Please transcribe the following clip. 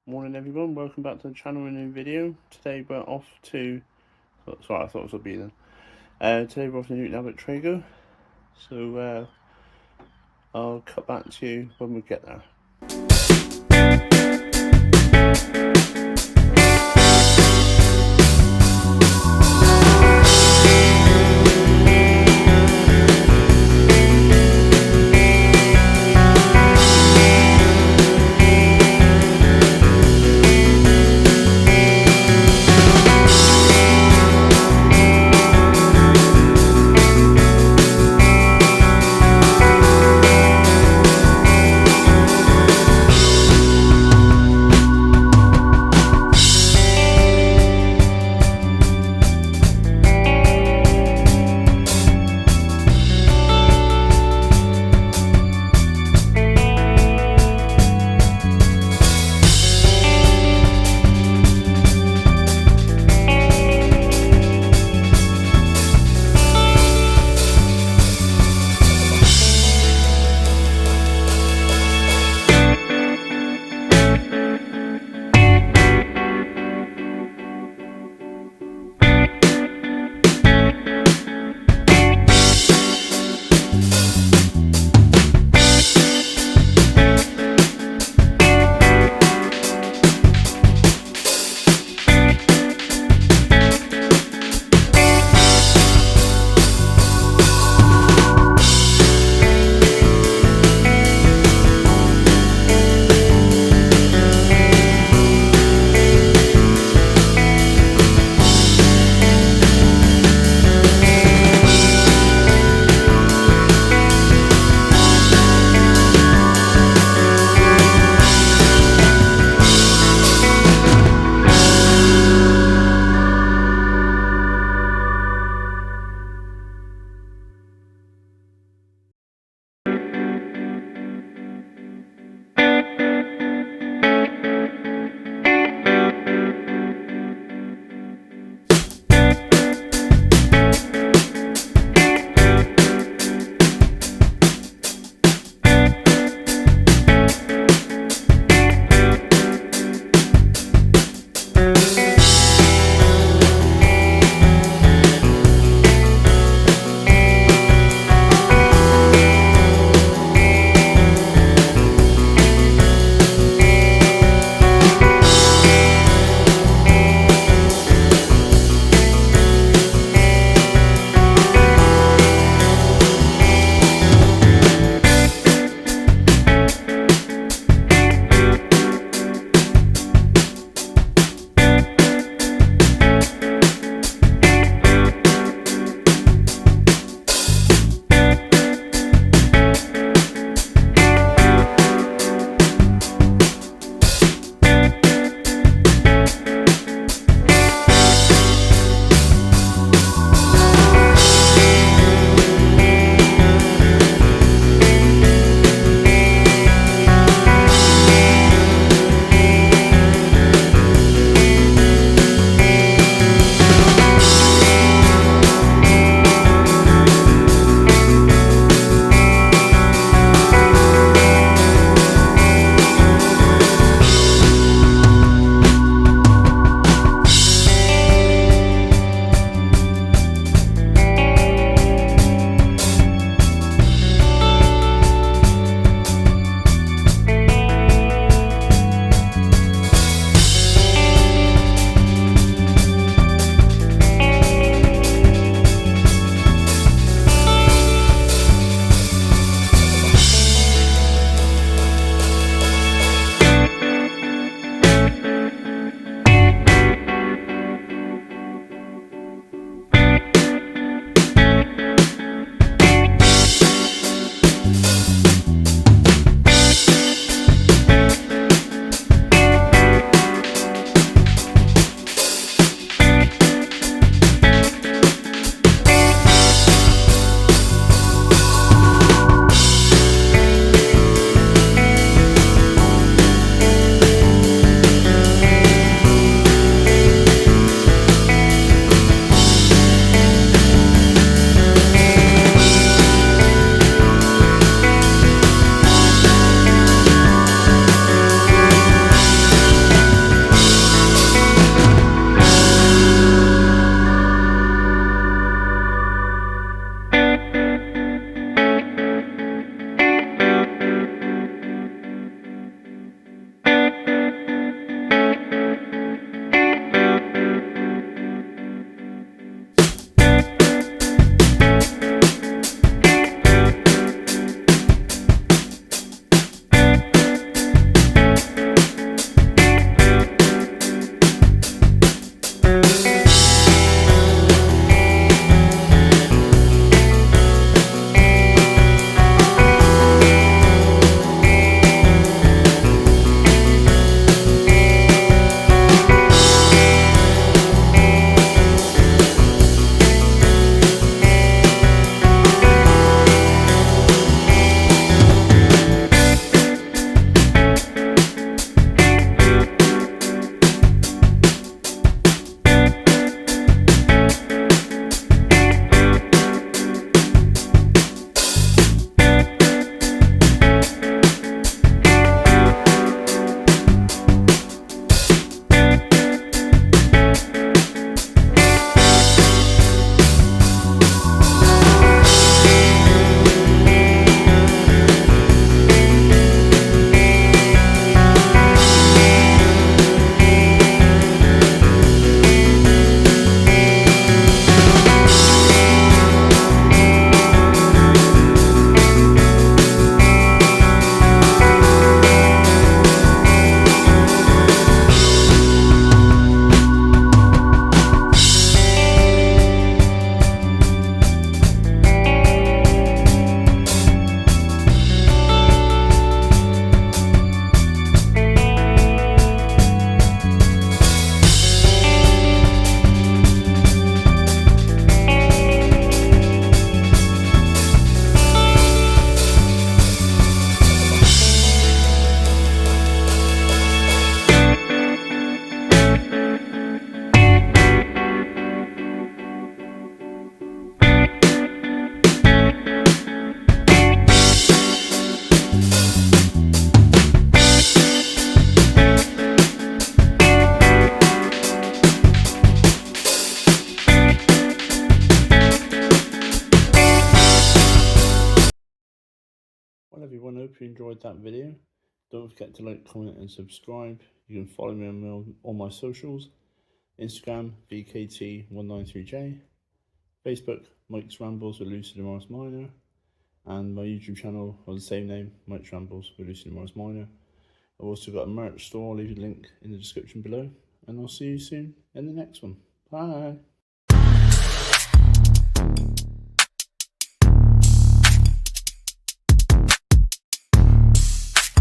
Morning everyone, welcome back to the channel with a new video. Today we're off to, sorry I thought it was a B then. Today we're off to Newton Abbot Trago, so I'll cut back to you when we get there. hope you enjoyed that video. Don't forget to like, comment and subscribe. You can follow me on all my socials. Instagram, VKT193J. Facebook, Mike's Rambles with Lucid and Morris Minor. And my YouTube channel on the same name, Mike's Rambles with Lucid and Morris Minor. I've also got a merch store, I'll leave a link in the description below. And I'll see you soon in the next one. Bye!